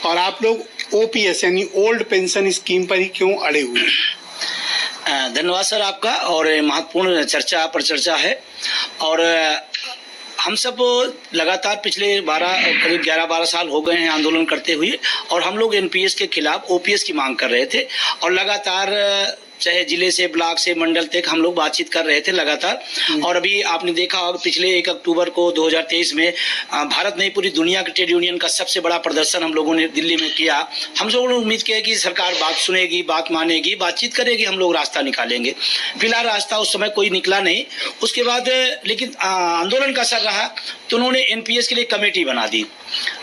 और आप लोग ओपीएस यानी ओल्ड पेंशन स्कीम पर ही क्यों अड़े हुए? धन्यवाद सर आपका। और महत्वपूर्ण चर्चा पर चर्चा है। और हम सब लगातार पिछले करीब 11-12 साल हो गए हैं आंदोलन करते हुए, और हम लोग एनपीएस के खिलाफ ओपीएस की मांग कर रहे थे। और लगातार चाहे जिले से ब्लॉक से मंडल तक हम लोग बातचीत कर रहे थे लगातार। और अभी आपने देखा होगा पिछले 1 अक्टूबर को 2023 में भारत नहीं पूरी दुनिया के ट्रेड यूनियन का सबसे बड़ा प्रदर्शन हम लोगों ने दिल्ली में किया। हम लोगों ने उम्मीद किया कि सरकार बात सुनेगी, बात मानेगी, बातचीत करेगी, हम लोग रास्ता निकालेंगे। फिलहाल रास्ता उस समय कोई निकला नहीं। उसके बाद लेकिन आंदोलन का असर रहा तो उन्होंने एनपीएस के लिए कमेटी बना दी।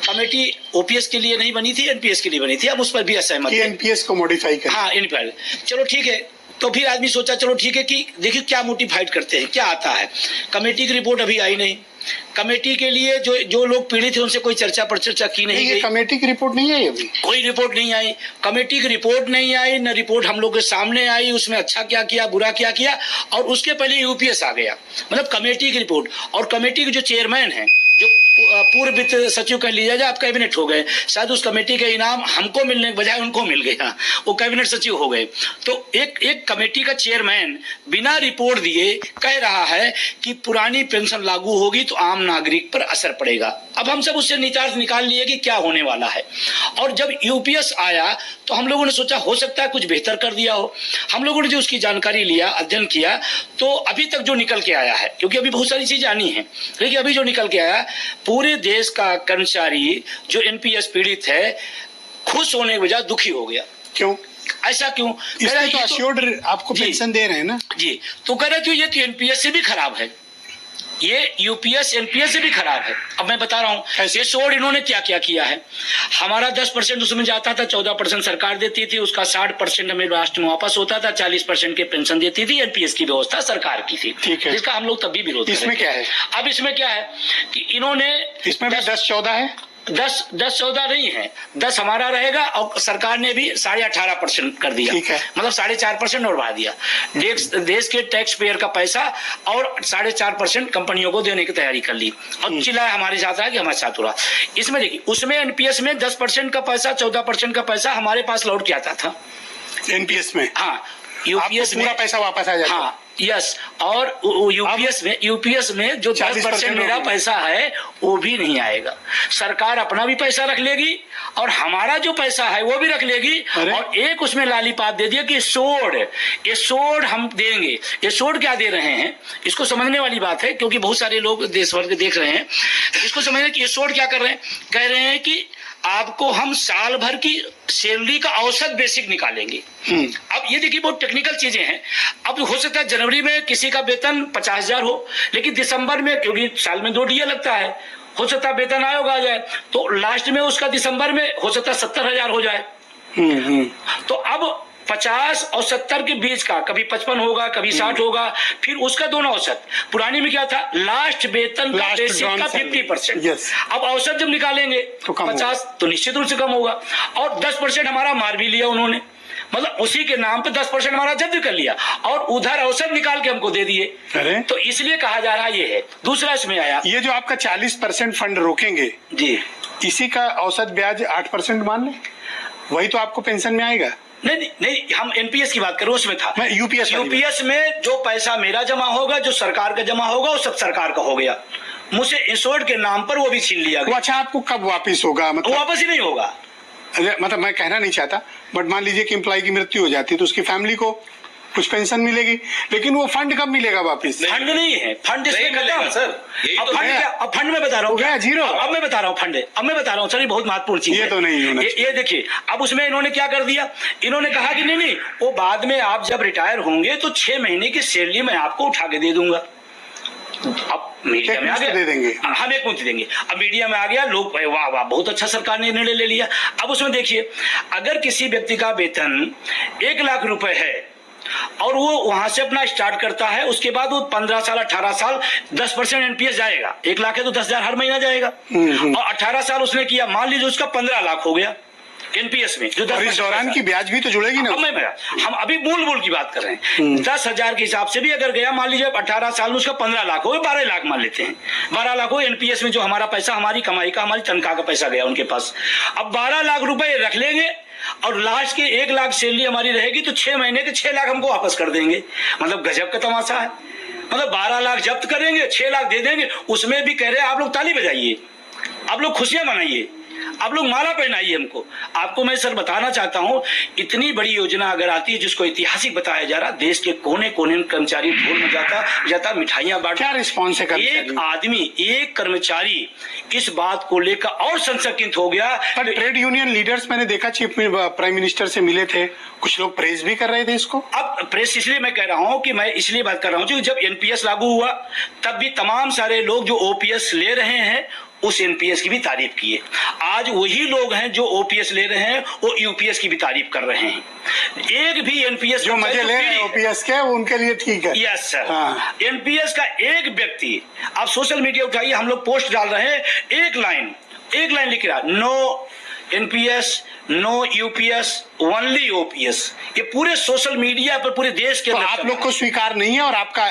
कमेटी ओपीएस के लिए नहीं बनी थी, एनपीएस के लिए बनी थी। अब उस पर भी असहमत है, एनपीएस को मॉडिफाई कर। हाँ, एनपीएस चलो ठीक है। तो फिर आदमी सोचा चलो ठीक है कि देखिए क्या मोटिफाइड करते हैं, क्या आता है। कमेटी की रिपोर्ट अभी आई नहीं। कमेटी के लिए जो लोग पीड़ित थे उनसे कोई चर्चा पर चर्चा की नहीं गई। कमेटी की रिपोर्ट नहीं आई, अभी कोई रिपोर्ट नहीं आई। कमेटी की रिपोर्ट नहीं आई, न रिपोर्ट हम लोग के सामने आई उसमें अच्छा क्या किया, बुरा क्या किया। और उसके पहले यूपीएस आ गया, मतलब कमेटी की रिपोर्ट। और कमेटी के जो चेयरमैन है, जो पूर्व वित्त सचिव कह लीजिए, आप कैबिनेट हो गए, शायद उस कमेटी का इनाम हमको मिलने के बजाय उनको मिल गया, वो कैबिनेट सचिव हो गए। तो एक कमेटी का चेयरमैन बिना रिपोर्ट दिए कह रहा है कि पुरानी पेंशन लागू होगी तो आम नागरिक पर असर पड़ेगा। अब हम सब उससे नितार्थ निकाल लिए कि क्या होने वाला है। और जब यूपीएस आया तो हम लोगों ने सोचा हो सकता है कुछ बेहतर कर दिया हो। हम लोगों ने जो उसकी जानकारी लिया, अध्ययन किया, तो अभी तक जो निकल के आया है, क्योंकि अभी बहुत सारी चीजें आनी है, लेकिन अभी जो निकल के आया, पूरे देश का कर्मचारी जो एनपीएस पीड़ित है खुश होने के बजाय दुखी हो गया। क्यों? ऐसा क्यों? इसमें तो अश्योर्ड आपको पेंशन दे रहे हैं ना जी। तो कह रहे थे ये तो एनपीएस से भी खराब है, ये यूपीएस एनपीएस से भी खराब है। अब मैं बता रहा हूँ ये शोर इन्होंने क्या क्या किया है। हमारा 10% उसमें जाता था, 14% सरकार देती थी, उसका 60% हमें राष्ट्र में वापस होता था, 40% के पेंशन देती थी। एनपीएस की व्यवस्था सरकार की थी, जिसका हम लोग तब भी विरोध। इसमें क्या है? अब इसमें क्या है कि इन्होंने इसमें भी 10-14 है, 10-14 नहीं है, 10 हमारा रहेगा। और सरकार ने भी 18.5% कर दिया, मतलब 4.5% और बढ़ा दिया। देश के टैक्स पेयर का पैसा और 4.5% कंपनियों को देने की तैयारी कर ली। और चिल्लाया हमारे साथ रहा कि हमारे साथ हो रहा। इसमें देखिए, उसमें एनपीएस में 10% का पैसा, 14% का पैसा हमारे पास लौट के आता था एनपीएस में। हाँ, यूपीएस पूरा पैसा वापस आ जाता। हाँ, यस। और यूपीएस में जो 10% मेरा पैसा है वो भी नहीं आएगा। सरकार अपना भी पैसा रख लेगी और हमारा जो पैसा है वो भी रख लेगी। और एक उसमें लालीपाप दे दिया कि ये सोड हम देंगे। ये सोड क्या दे रहे हैं, इसको समझने वाली बात है, क्योंकि बहुत सारे लोग देश भर के देख रहे हैं। इसको समझने कि ये सोड क्या कर रहे हैं। कह रहे हैं कि आपको हम साल भर की सैलरी का औसत बेसिक निकालेंगे। अब ये देखिए बहुत टेक्निकल चीजें हैं। अब हो सकता है जनवरी में किसी का वेतन 50,000 हो, लेकिन दिसंबर में, क्योंकि साल में 2 डीए लगता है, हो सकता है वेतन आयोग आ जाए, तो लास्ट में उसका दिसंबर में हो सकता है 70,000 हो जाए। तो अब 50 और 70 के बीच का कभी 55 होगा, कभी 60 होगा, फिर उसका दोनों औसत। पुरानी में क्या था, लास्ट वेतन का बेसिक का 50%। अब औसत जब निकालेंगे तो 50 तो निश्चित रूप से कम होगा। और 10% हमारा मार भी लिया उन्होंने, मतलब उसी के नाम पे 10% हमारा जब्त कर लिया और उधर औसत निकाल के हमको दे दिए। तो इसलिए कहा जा रहा ये है। दूसरा इसमें आया, ये जो आपका 40% फंड रोकेंगे जी, इसी का औसत ब्याज 8% मान लें, वही तो आपको पेंशन में आएगा। नहीं, हम एनपीएस की बात करें, उसमें था यूपीएस में जो पैसा मेरा जमा होगा, जो सरकार का जमा होगा, वो सब सरकार का हो गया। मुझसे इंश्योर्ड के नाम पर वो भी छीन लिया गया। अच्छा, आपको कब वापिस होगा? मतलब वापस ही नहीं होगा। मतलब मैं कहना नहीं चाहता, बट मान लीजिए कि एम्प्लॉय की मृत्यु हो जाती है तो उसकी फैमिली को कुछ पेंशन मिलेगी, लेकिन वो फंड कब मिलेगा वापस? फंड नहीं है, फंड इसमें खत्म सर। अब फंड में बता रहा हूँ, गया जीरो। अब मैं बता रहा हूँ फंड, अब मैं बता रहा हूँ सर, ये बहुत महत्वपूर्ण चीज है। ये तो नहीं, ये देखिए, अब उसमें इन्होंने क्या कर दिया, इन्होंने कहा कि नहीं, वो बाद में आप जब रिटायर होंगे तो 6 महीने की सैलरी मैं आपको उठा के दे दूंगा। अब मीडिया में आ गया, दे देंगे हम एक मुश्त देंगे। अब मीडिया में आ गया, लोग वाह वाह बहुत अच्छा सरकार ने निर्णय ले लिया। अब उसमें देखिए, अगर किसी व्यक्ति का वेतन 1 लाख रुपए है और वो वहां से अपना स्टार्ट करता है, उसके बाद वो 15 साल 18 साल 10% एनपीएस जाएगा। 1 लाख है तो 10,000 हर महीना जाएगा। और 18 साल उसने किया, मान लीजिए उसका 15 लाख हो गया एनपीएस में, जो और इस दौरान की ब्याज भी तो जुड़ेगी ना। हम अभी मूल की बात कर रहे हैं। 10,000 के हिसाब से भी अगर गया, मान लीजिए 18 साल में उसका 15 लाख हो, 12 लाख मान लेते हैं, 12 लाख हो एनपीएस में, जो हमारा पैसा, हमारी कमाई का, हमारी तनख्वाह का पैसा गया उनके पास। अब 12 लाख रुपए रख लेंगे और लास्ट के 1 लाख सैलरी हमारी रहेगी, तो 6 महीने के 6 लाख हमको वापस कर देंगे। मतलब गजब का तमाशा है। मतलब 12 लाख जब्त करेंगे, 6 लाख दे देंगे। उसमें भी कह रहे हैं आप लोग ताली बजाइए, आप लोग खुशियां मनाइए, आप लोग माला पहनाइए हमको। आपको मैं सर बताना चाहता हूं, इतनी बड़ी योजना अगर आती है जिसको ऐतिहासिक बताया जा रहा, देश के कोने कोने में कर्मचारी ढोल बजाता मिठाइयां बांटता। क्या रिस्पॉन्स है? एक आदमी, एक कर्मचारी इस बात को लेकर और संशकित हो गया। पर ट्रेड यूनियन लीडर्स मैंने देखा चीफ प्राइम मिनिस्टर से मिले थे, कुछ लोग प्रेस भी कर रहे थे इसको। अब प्रेस इसलिए मैं कह रहा हूं कि मैं इसलिए बात कर रहा हूं कि जब एनपीएस लागू हुआ तब भी तमाम सारे लोग जो ओपीएस ले रहे हैं उस एनपीएस की भी तारीफ किए। आज वही लोग हैं जो ओपीएस ले रहे हैं वो यूपीएस की भी तारीफ कर रहे हैं। एक भी एनपीएस जो मजे ले रहे हैं ओपीएस के, उनके लिए ठीक है। Yes sir. एनपीएस का एक व्यक्ति, आप सोशल मीडिया उठाइए, हम लोग पोस्ट डाल रहे हैं, एक लाइन लिख रहा, no NPS, no UPS, only OPS. ये पूरे सोशल मीडिया पर पूरे देश के तो आप लोग को स्वीकार नहीं है और आपका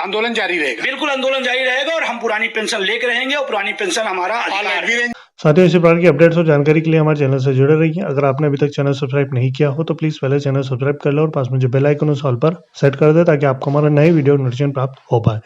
आंदोलन जारी रहेगा? बिल्कुल आंदोलन जारी रहेगा और हम पुरानी पेंशन लेकर रहेंगे और पुरानी पेंशन हमारा अधिकार है। साथियों, इसी प्रकार की अपडेट्स और जानकारी के लिए हमारे चैनल से जुड़े रहिए। अगर आपने अभी तक चैनल सब्सक्राइब नहीं किया हो तो प्लीज पहले चैनल सब्सक्राइब कर लो और पास में जो बेल आइकन उस ऑल पर सेट कर दे ताकि आपको हमारा नए वीडियो नोटिफिकेशन प्राप्त हो पाए।